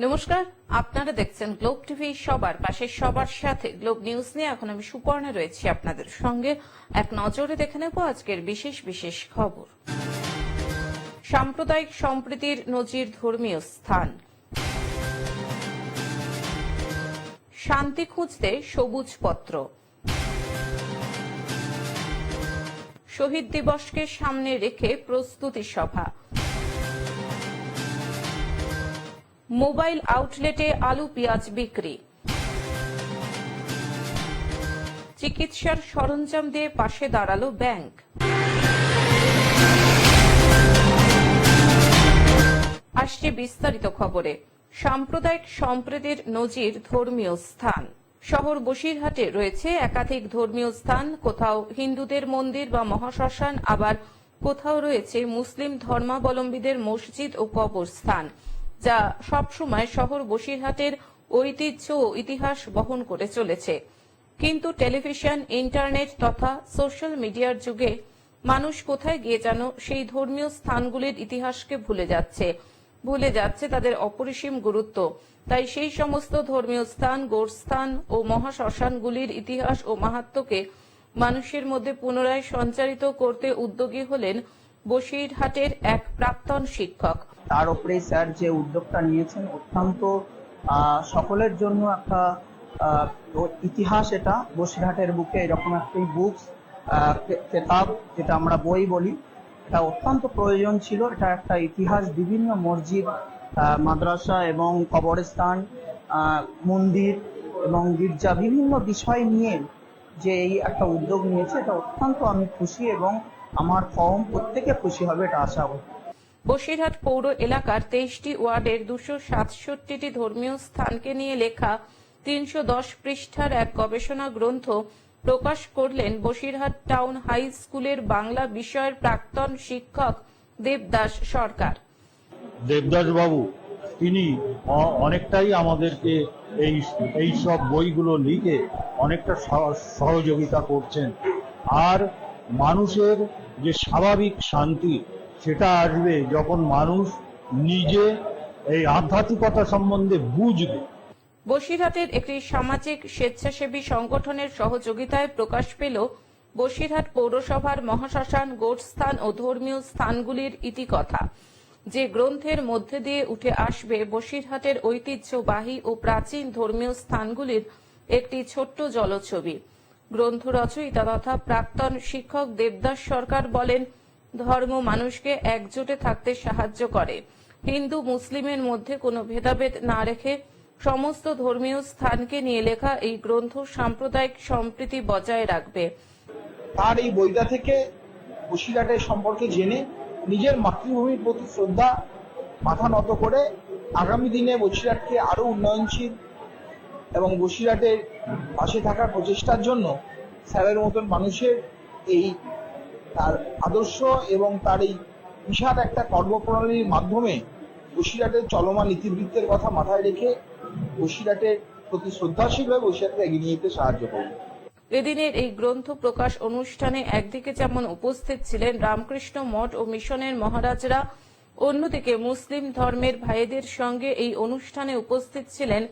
নমস্কার, আপনারা দেখছেন গ্লোব টিভি, সবার পাশে সবার সাথে। গ্লোব নিউজ নিয়ে এখন আমি সুপর্ণা রয়েছি আপনাদের সঙ্গে। এক নজরে দেখে নেব আজকের বিশেষ বিশেষ খবর। সাম্প্রদায়িক সম্প্রীতির নজির ধর্মীয় স্থান। শান্তি খুঁজতে সবুজ পত্র। শহীদ দিবসকে সামনে রেখে প্রস্তুতি সভা। মোবাইল আউটলেটে আলু পেঁয়াজ বিক্রি। চিকিৎসার সরঞ্জাম দিয়ে পাশে দাঁড়ালো ব্যাংক। আসছে বিস্তারিত খবরে। সাম্প্রদায়িক সম্প্রীতির নজির ধর্মীয় স্থান। শহর বসিরহাটে রয়েছে একাধিক ধর্মীয় স্থান। কোথাও হিন্দুদের মন্দির বা মহাশ্মশান, আবার কোথাও রয়েছে মুসলিম ধর্মাবলম্বীদের মসজিদ ও কবরস্থান, যা সবসময় শহর বসিরহাটের ঐতিহ্য ও ইতিহাস বহন করে চলেছে। কিন্তু টেলিভিশন, ইন্টারনেট তথা সোশ্যাল মিডিয়ার যুগে মানুষ কোথায় গিয়ে যেন সেই ধর্মীয় স্থানগুলির ইতিহাসকে ভুলে যাচ্ছে তাদের অপরিসীম গুরুত্ব। তাই সেই সমস্ত ধর্মীয় স্থান, গোরস্থান ও মহাশ্মশানগুলির ইতিহাস ও মাহাত্ম্যকে মানুষের মধ্যে পুনরায় সঞ্চারিত করতে উদ্যোগী হলেন বসিরহাটের এক প্রাক্তন শিক্ষক। তার উপরে স্যার যে উদ্যোগটা নিয়েছেন অত্যন্ত সকলের জন্য একটা ইতিহাস। এটা বসিরহাটের বুকে এরকম একটি বুকস কেতাব, যেটা আমরা বই বলি, এটা অত্যন্ত প্রয়োজন ছিল। এটা একটা ইতিহাস, বিভিন্ন মসজিদ, মাদ্রাসা এবং কবরস্থান, মন্দির এবং গির্জা, বিভিন্ন বিষয় নিয়ে যে এই একটা উদ্যোগ নিয়েছে, এটা অত্যন্ত আমি খুশি এবং আমার কওম প্রত্যেকে খুশি হবে, এটা আশা করি। বসিরহাট পৌর এলাকার 23টি ওয়ার্ডের 267টি ধর্মীয় স্থানকে নিয়ে লেখা 310 পৃষ্ঠার এক গবেষণা গ্রন্থ প্রকাশ করলেন বসিরহাট টাউন হাই স্কুলের বাংলা বিষয়ের প্রাক্তন শিক্ষক দেবদাস সরকার। দেবদাস বাবু তিনি অনেকটাই আমাদেরকে এই সব বইগুলো লিখে অনেকটা সহযোগিতা করছেন। আর মানুষের যে স্বাভাবিক শান্তি, সেটা আসবে যখন মানুষ নিজে এই আধ্যাত্মিকতা সম্বন্ধে বুঝবে। বসিরহাটের একটি সামাজিক স্বেচ্ছাসেবী সংগঠনের সহযোগিতায় প্রকাশ পেল বসিরহাট পৌরসভার মহাশ্মশান, গোরস্থান ও ধর্মীয় স্থানগুলির ইতিকথা। যে গ্রন্থের মধ্যে দিয়ে উঠে আসবে বসিরহাটের ঐতিহ্যবাহী ও প্রাচীন ধর্মীয় স্থানগুলির একটি ছোট্ট জলছবি। গ্রন্থ রচয়িতা তথা প্রাক্তন শিক্ষক দেবদাস সরকার বলেন, ধর্ম মানুষকে একজোটে থাকতে সাহায্য করে। হিন্দু মুসলিমের মধ্যে কোনো ভেদাভেদ না রেখে সমস্ত ধর্মীয় স্থানকে নিয়ে লেখা এই গ্রন্থ সাম্প্রদায়িক সম্প্রীতি বজায় রাখবে। তার এই বইটা থেকে বসিরহাটের সম্পর্কে জেনে নিজের মাতৃভূমির প্রতি শ্রদ্ধা, মাথা নত করে আগামী দিনে বসিরহাটকে আরো উন্নয়নশীল এবং বসিরহাটের পাশে থাকার প্রচেষ্টার জন্য স্যারের মতন মানুষের এই তার আদর্শ এবং তার এই বিশাল একটা কর্মপ্রণালীর মাধ্যমে বসিরহাটের চলমান ইতিবৃত্তের কথা মাথায় রেখে বসিরহাটের প্রতি শ্রদ্ধাশীল হয়ে বসিরহাটকে এগিয়ে নিয়ে যেতে সাহায্য করবে। এদিনের এই গ্রন্থ প্রকাশ অনুষ্ঠানে একদিকে যেমন উপস্থিত ছিলেন রামকৃষ্ণ মঠ ও মিশনের মহারাজরা, অন্যদিকে মুসলিম ধর্মের ভাইদের সঙ্গে এই অনুষ্ঠানে উপস্থিত ছিলেন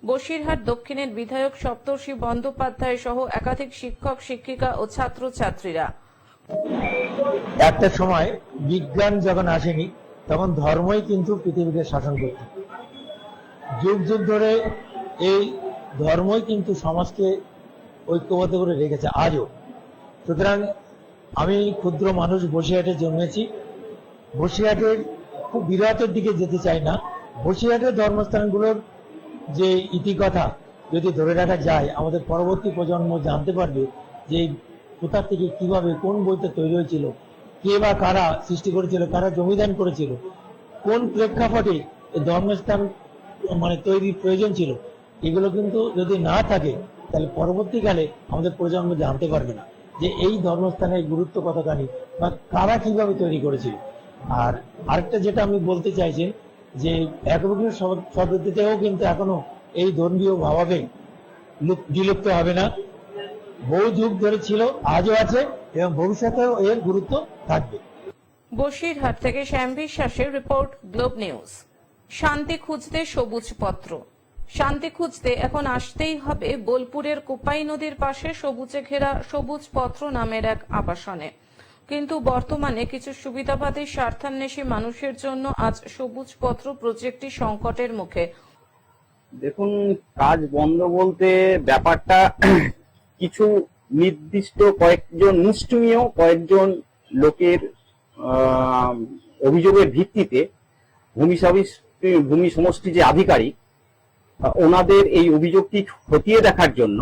বসিরহাট দক্ষিণের বিধায়ক সপ্তর্ষি বন্দ্যোপাধ্যায় সহ একাধিক শিক্ষক, শিক্ষিকা ও ছাত্রছাত্রীরা। একটা সময় বিজ্ঞান যখন আসেনি, তখন ধর্মই কিন্তু পৃথিবীকে শাসন করত। যুগ যুগ ধরে এই ধর্মই কিন্তু সমাজকে ঐক্যবদ্ধ করে রেখেছে আজও। সুতরাং আমি ক্ষুদ্র মানুষ, বসিরহাটে জন্মেছি। বসিরহাটের খুব বিরাটের দিকে যেতে চাই না। বসিরহাটের ধর্মস্থানগুলোর যে ইতিকথা যদি ধরে রাখা যায়, আমাদের পরবর্তী প্রজন্ম জানতে পারবে যে কোথা থেকে কিভাবে, কোন বইতে তৈরি হয়েছিল, কে বা কারা সৃষ্টি করেছিল, কারা জমিদান করেছিল, কোন প্রেক্ষাপটে ধর্মস্থান তৈরির প্রয়োজন ছিল। এগুলো কিন্তু যদি না থাকে তাহলে পরবর্তীকালে আমাদের প্রজন্ম জানতে পারবে না যে এই ধর্মস্থানের গুরুত্ব কতখানি বা কারা কিভাবে তৈরি করেছিল। আর আরেকটা যেটা আমি বলতে চাইছি যে একবিংশ শতাব্দীতেও কিন্তু এখনো এই ধর্মীয় ভাবাবেগ বিলুপ্ত হবে না। বহু যুগ ধরে ছিল, আজও আছে এবং ভবিষ্যতেও এর গুরুত্ব থাকবে। বসিরহাট থেকে শ্যাম বিশ্বাসের রিপোর্ট, গ্লোব নিউজ। শান্তি খুঁজতে সবুজ পত্র। শান্তি খুঁজতে এখন আসতেই হবে বোলপুরের কোপাই নদীর পাশে সবুজে ঘেরা সবুজ পত্র নামের এক আবাসনে। কিন্তু বর্তমানে কিছু সুবিধাবাদী স্বার্থান্বেষী মানুষের জন্য আজ সবুজ পত্র প্রজেক্টটি সংকটের মুখে। দেখুন, কাজ বন্ধ বলতে ব্যাপারটা কিছু নির্দিষ্ট কয়েকজন লোকের অভিযোগের ভিত্তিতে ভূমি সমষ্টি যে আধিকারিক, ওনাদের এই অভিযোগটি খতিয়ে দেখার জন্য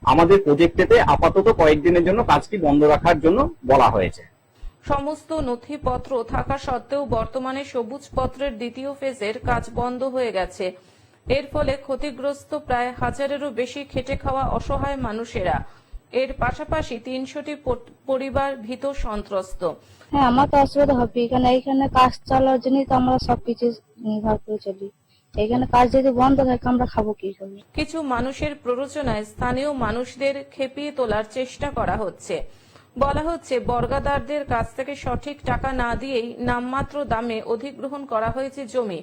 আমাদের প্রজেক্টেতে আপাতত কয়েকদিনের জন্য কাজটি বন্ধ রাখার জন্য বলা হয়েছে। সমস্ত নথিপত্র থাকা সত্ত্বেও বর্তমানে সবুজ পত্রের দ্বিতীয় ফেজের কাজ বন্ধ হয়ে গেছে। এর ফলে ক্ষতিগ্রস্ত প্রায় 1000-এরও বেশি খেটে খাওয়া অসহায় মানুষেরা। এর পাশাপাশি 300টি পরিবার ভীত সন্ত্রস্ত। হ্যাঁ, আমার তো অসুবিধা হবে। এখানে কাজ চালার জন্যই তো আমরা সবকিছু নির্ভর করে চলি। এখানে কাজ যদি বন্ধ থাকে আমরা খাবো কি করে? কিছু মানুষের প্ররোচনায় স্থানীয় মানুষদের খেপিয়ে তোলার চেষ্টা করা হচ্ছে। বলা হচ্ছে বর্গাদারদের কাছ থেকে সঠিক টাকা না দিয়েই নামমাত্র দামে অধিগ্রহণ করা হয়েছে জমি,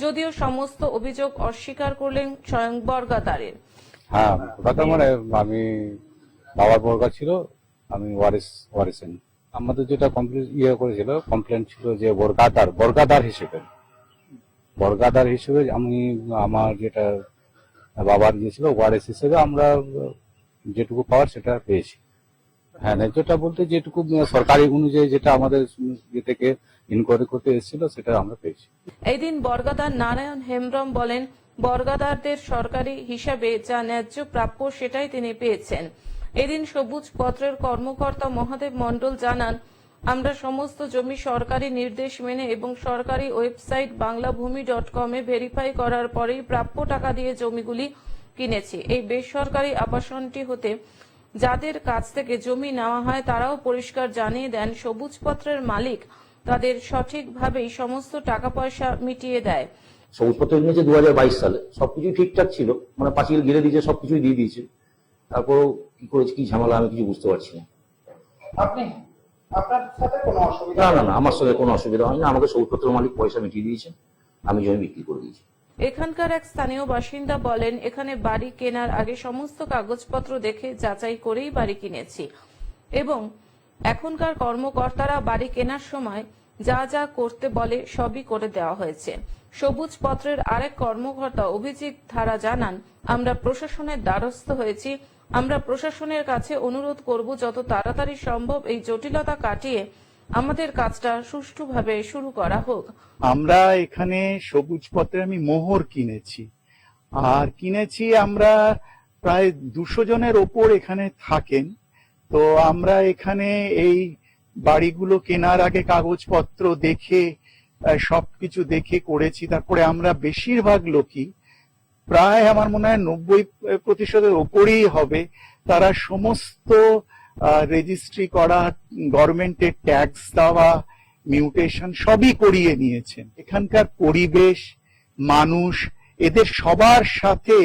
যদিও সমস্ত অভিযোগ অস্বীকার করলেন স্বয়ং বর্গাদারের। হ্যাঁ, কথা মানে আমি বাবার বর্গা ছিল, আমি ওয়ারিসেন। আমাদের যেটা কমপ্লেন ছিল যে বর্গাদার হিসেবে আমি আমার যেটা বাবার ছিল ওয়ারিস হিসেবে আমরা যেটুকু পাওয়ার সেটা পেয়েছি। হ্যাঁ, ন্যায্যটা বলতে যেটুকু সরকারি অনুযায়ী যেটা আমাদের থেকে ইনকোয়ারি করতে এসেছিল সেটা আমরা পেয়েছি। এই দিন বর্গাদার নারায়ণ হেমব্রম বলেন, বর্গাদারদের সরকারি হিসাবে যা ন্যায্য প্রাপ্য সেটাই তিনি পেয়েছেন। এদিন সবুজ পত্রের কর্মকর্তা মহাদেব মণ্ডল জানান, আমরা সমস্ত জমি সরকারি নির্দেশ মেনে এবং সরকারি ওয়েবসাইট banglabhumi.com-এ ভেরিফাই করার পরেই প্রাপ্য টাকা দিয়ে জমিগুলি কিনেছি। এই বেসরকারি আবাসনটি হতে যাদের কাছ থেকে জমি নেওয়া হয় তারাও পরিষ্কার জানিয়ে দেন সবুজ পত্রের মালিক তাদের সঠিকভাবেই সমস্ত টাকা পয়সা মিটিয়ে দেয়। সবুজ পত্র নিয়েছে 2022 সালে, সবকিছু ঠিকঠাক ছিল, মানে পাঁচিল ঘিরে দিয়েছে, সবকিছুই দিয়ে দিয়েছে। তারপরও কি করেছে, কি ঝামেলা আমি কিছু বুঝতে পারছি না। আপনার সাথে কোনো অসুবিধা? না, আমার সঙ্গে কোনো অসুবিধা হয়নি। আমাকে সবুজ পত্র মালিক পয়সা মিটিয়ে দিয়েছে, আমি জমি বিক্রি করে দিয়েছি। এখানকার এক স্থানীয় বাসিন্দা বলেন, এখানে বাড়ি কেনার আগে সমস্ত কাগজপত্র দেখে যাচাই করেই বাড়ি কিনেছি এবং এখনকার কর্মকর্তারা বাড়ি কেনার সময় যা যা করতে বলে সবই করে দেওয়া হয়েছে। সবুজ পত্রের আরেক কর্মকর্তা অভিজিৎ ধারা জানান, আমরা প্রশাসনের দ্বারস্থ হয়েছি। আমরা প্রশাসনের কাছে অনুরোধ করব যত তাড়াতাড়ি সম্ভব এই জটিলতা কাটিয়ে আমাদের কাজটা সুষ্ঠুভাবে শুরু করা হোক। আমরা এখানে সবুজ পত্রে আমি মোহর কিনেছি, আর কিনেছি আমরা প্রায় 200 জনের ওপর এখানে থাকেন। তো আমরা এখানে এই বাড়িগুলো কেনার আগে কাগজপত্র দেখে সবকিছু দেখে করেছি। তারপরে আমরা বেশিরভাগ লোকই, প্রায় আমার মনে হয় 90% ওপরই হবে, তারা সমস্ত রেজিস্ট্রি করা, গভর্নমেন্টের ট্যাক্স দেওয়া, মিউটেশন সবই করিয়ে নিয়েছেন। এখানকার পরিবেশ, মানুষ, এদের সবার সাথে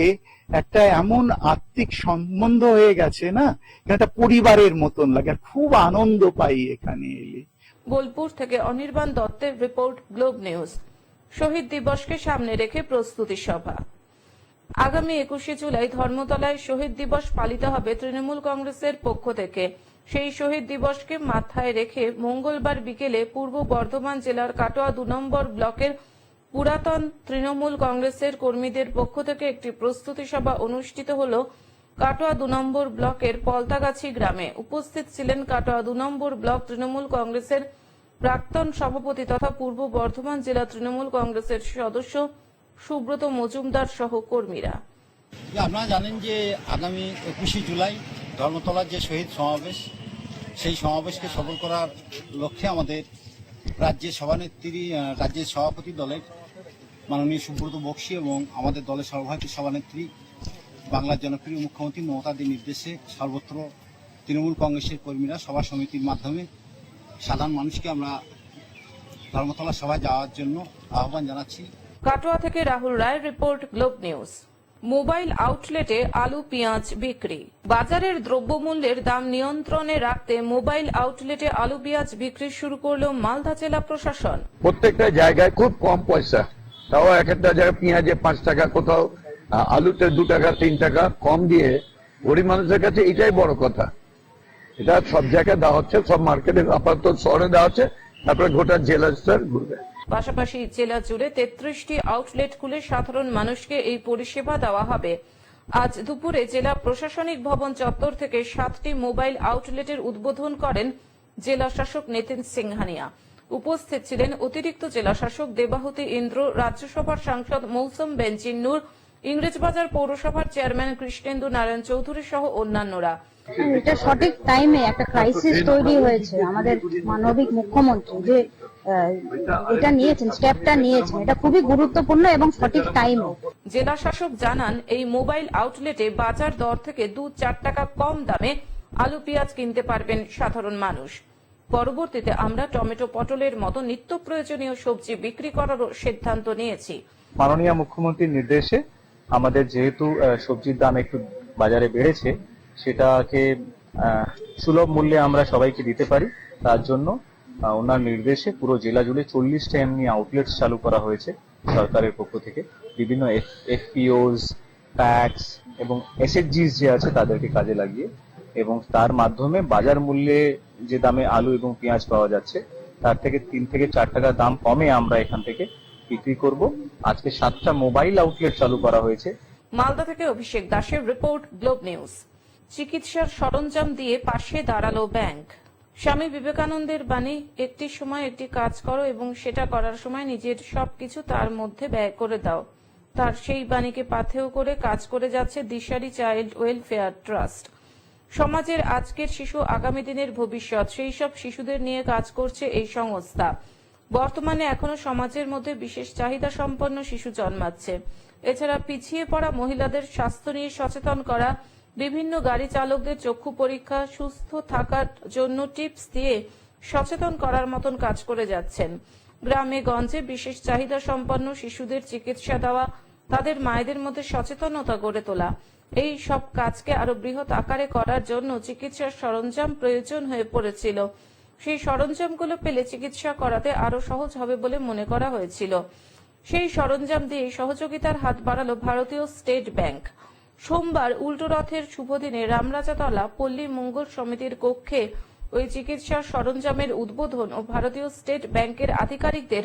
একটা এমন আত্মিক সম্বন্ধ হয়ে গেছে না, একটা পরিবারের মতন লাগে, খুব আনন্দ পাই এখানে এলে। বোলপুর থেকে অনির্বাণ দত্তের রিপোর্ট, গ্লোব নিউজ। শহীদ দিবসকে সামনে রেখে প্রস্তুতি সভা। আগামী 21শে জুলাই ধর্মতলায় শহীদ দিবস পালিত হবে তৃণমূল কংগ্রেসের পক্ষ থেকে। সেই শহীদ দিবসকে মাথায় রেখে মঙ্গলবার বিকেলে পূর্ব বর্ধমান জেলার কাটোয়া 2 নম্বর ব্লকের পুরাতন তৃণমূল কংগ্রেসের কর্মীদের পক্ষ থেকে একটি প্রস্তুতি সভা অনুষ্ঠিত হল কাটোয়া 2 নম্বর ব্লকের পলতাগাছি গ্রামে। উপস্থিত ছিলেন কাটোয়া 2 নম্বর ব্লক তৃণমূল কংগ্রেসের প্রাক্তন সভাপতি তথা পূর্ব বর্ধমান জেলা তৃণমূল কংগ্রেসের সদস্য সুব্রত মজুমদার সহ কর্মীরা। আপনারা জানেন যে আগামী 21শে জুলাই ধর্মতলার যে শহীদ সমাবেশ, সেই সমাবেশকে সফল করার লক্ষ্যে আমাদের রাজ্যের সভাপতি দলের মাননীয় সুব্রত বক্সী এবং আমাদের দলের সর্বভারতীয় সভানেত্রী বাংলার জনপ্রিয় মুখ্যমন্ত্রী মমতাদির নির্দেশে সর্বত্র তৃণমূল কংগ্রেসের কর্মীরা সভা সমিতির মাধ্যমে সাধারণ মানুষকে আমরা ধর্মতলা সভায় যাওয়ার জন্য আহ্বান জানাচ্ছি। কাটোয়া থেকে রাহুল রায়ের রিপোর্ট, গ্লোব নিউজ। মোবাইল আউটলেটে আলু পেঁয়াজ বিক্রি। বাজারের দ্রব্যমূল্যের দাম নিয়ন্ত্রণে রাখতে মোবাইল আউটলেটে আলু পেঁয়াজ বিক্রি শুরু করল মালদা জেলা প্রশাসন। প্রত্যেকটা জায়গায় খুব কম পয়সা তাও এক একটা জায়গায় পেঁয়াজে 5 টাকা, কোথাও আলুতে 2 টাকা 3 টাকা কম দিয়ে গরিব মানুষের কাছে এটাই বড় কথা। এটা সব জায়গায় দেওয়া হচ্ছে, সব মার্কেটে আপাতত শহরে দেওয়া হচ্ছে, তারপরে গোটা জেলা স্তর ঘুরবে। পাশাপাশি জেলা জুড়ে 33টি আউটলেট খুলে সাধারণ মানুষকে এই পরিষেবা দেওয়া হবে। আজ দুপুরে জেলা প্রশাসনিক ভবন চত্বর থেকে 7টি মোবাইল আউটলেটের উদ্বোধন করেন জেলা শাসক নিতিন সিংহানিয়া। উপস্থিত ছিলেন অতিরিক্ত জেলা শাসক দেবাহুতি ইন্দ্র, রাজ্যসভার সাংসদ মৌসুম বেঞ্চিন্নুর, ইংরেজবাজার পৌরসভার চেয়ারম্যান কৃষ্ণেন্দু নারায়ণ চৌধুরী সহ অন্যান্যরা। এটা সঠিক টাইমে একটা ক্রাইসিস তৈরি হয়েছে। আমাদের মানবিক মুখ্যমন্ত্রী যে এটা নিয়েছেন, স্টেপটা নিয়েছেন, এটা খুবই গুরুত্বপূর্ণ এবং সঠিক টাইমে। জেলা শাসক জানান, এই মোবাইল আউটলেটে বাজার দর থেকে 2-4 টাকা কম দামে আলু পেঁয়াজ কিনতে পারবেন সাধারণ মানুষ। পরবর্তীতে আমরা টমেটো, পটলের মতো নিত্য প্রয়োজনীয় সবজি বিক্রি করারও সিদ্ধান্ত নিয়েছি। মাননীয় মুখ্যমন্ত্রীর নির্দেশে আমাদের যেহেতু সবজির দাম একটু বাজারে বেড়েছে, সেটাকে সুলভ মূল্যে আমরা সবাইকে দিতে পারি, তার জন্য ওনার নির্দেশে পুরো জেলা জুড়ে 40টা এমনি আউটলেটস চালু করা হয়েছে সরকারের পক্ষ থেকে। বিভিন্ন এফপিওস, প্যাক্স এবং এসএইচজিস যে আছে তাদেরকে কাজে লাগিয়ে, এবং তার মাধ্যমে বাজার মূল্যে যে দামে আলু এবং পেঁয়াজ পাওয়া যাচ্ছে তার থেকে 3 থেকে 4 টাকা দাম কমে আমরা এখান থেকে বিক্রি করব। আজকে 7টা মোবাইল আউটলেট চালু করা হয়েছে। মালদা থেকে অভিষেক দাসের রিপোর্ট, গ্লোব নিউজ। চিকিৎসার সরঞ্জাম দিয়ে পাশে দাঁড়ালো ব্যাংক। স্বামী বিবেকানন্দের বাণী, একটি সময় একটি কাজ করো এবং সেটা করার সময় নিজের সবকিছু তার মধ্যে ব্যয় করে দাও। তার সেই বাণীকে পাথেয় করে কাজ করে যাচ্ছে দিশারি চাইল্ড ওয়েলফেয়ার ট্রাস্ট। সমাজের আজকের শিশু আগামী দিনের ভবিষ্যৎ, সেই সব শিশুদের নিয়ে কাজ করছে এই সংস্থা। বর্তমানে এখনো সমাজের মধ্যে বিশেষ চাহিদা সম্পন্ন শিশু জন্মাচ্ছে। এছাড়া পিছিয়ে পড়া মহিলাদের স্বাস্থ্য নিয়ে সচেতন করা, বিভিন্ন গাড়ি চালকদের চক্ষু পরীক্ষা, সুস্থ থাকার জন্য টিপস দিয়ে সচেতন করার মতন কাজ করে যাচ্ছেন। গ্রামে গঞ্জে বিশেষ চাহিদা সম্পন্ন শিশুদের চিকিৎসা দেওয়া, তাদের মায়েদের মধ্যে সচেতনতা গড়ে তোলা, এই সব কাজকে আরো বৃহৎ আকারে করার জন্য চিকিৎসার সরঞ্জাম প্রয়োজন হয়ে পড়েছিল। সেই সরঞ্জামগুলো পেলে চিকিৎসা করাতে আরো সহজ হবে বলে মনে করা হয়েছিল। সেই সরঞ্জাম দিয়ে সহযোগিতার হাত বাড়ালো ভারতীয় স্টেট ব্যাংক। সোমবার উল্টো রথের শুভদিনে রামরাজাতলা পল্লী মঙ্গল সমিতির কক্ষে ওই চিকিৎসার সরঞ্জামের উদ্বোধন ও ভারতীয় স্টেট ব্যাংকের আধিকারিকদের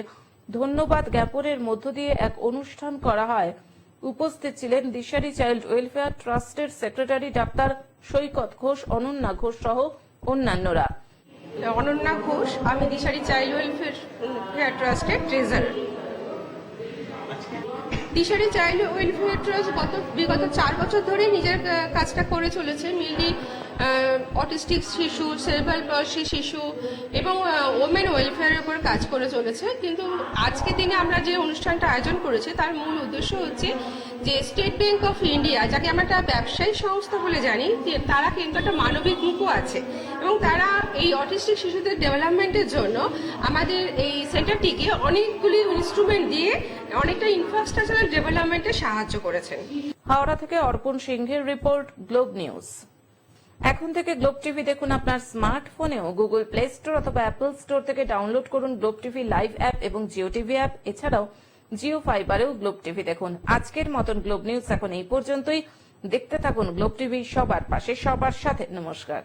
ধন্যবাদ জ্ঞাপনের মধ্য দিয়ে এক অনুষ্ঠান করা হয়। উপস্থিত ছিলেন দিশারি চাইল্ড ওয়েলফেয়ার ট্রাস্টের সেক্রেটারি ডাক্তার সৈকত ঘোষ, অনন্যা ঘোষ সহ অন্যান্যরা। অনন্যা ঘোষ, আমি দিশারি চাইল্ড ওয়েলফেয়ার ট্রাস্টের ট্রেজারার। দিশারি চাইল্ড ওয়েলফেয়ার ট্রাস্ট বিগত 4 বছর ধরে নিজের কাজটা করে চলেছে। মেনলি অটিস্টিক শিশু, সেরেব্রাল পলসি শিশু এবং ওমেন ওয়েলফেয়ারের উপর কাজ করে চলেছে। কিন্তু আজকে দিনে আমরা যে অনুষ্ঠানটা আয়োজন করেছি তার মূল উদ্দেশ্য হচ্ছে যে স্টেট ব্যাংক অফ ইন্ডিয়া, যাকে আমরা একটা ব্যবসায়ী সংস্থা বলে জানি, তারা কিন্তু একটা মানবিক মুখও আছে এবং তারা এই অটিস্টিক শিশুদের ডেভেলপমেন্টের জন্য আমাদের এই সেন্টারটিকে অনেকগুলি ইনস্ট্রুমেন্ট দিয়ে অনেকটা ইনফ্রাস্ট্রাকচারাল ডেভেলপমেন্টে সাহায্য করেছেন। হাওড়া থেকে অর্পণ সিংহের রিপোর্ট, গ্লোব নিউজ। এখন থেকে গ্লোব টিভি দেখুন আপনার স্মার্টফোনেও। গুগল প্লে স্টোর অথবা অ্যাপল স্টোর থেকে ডাউনলোড করুন গ্লোব টিভি লাইভ অ্যাপ এবং জিও টিভি অ্যাপ। এছাড়াও জিও ফাইবারেও গ্লোব টিভি দেখুন। আজকের মতন গ্লোব নিউজ এখন এই পর্যন্তই। দেখতে থাকুন গ্লোব টিভি, সবার পাশে সবার সাথে। নমস্কার।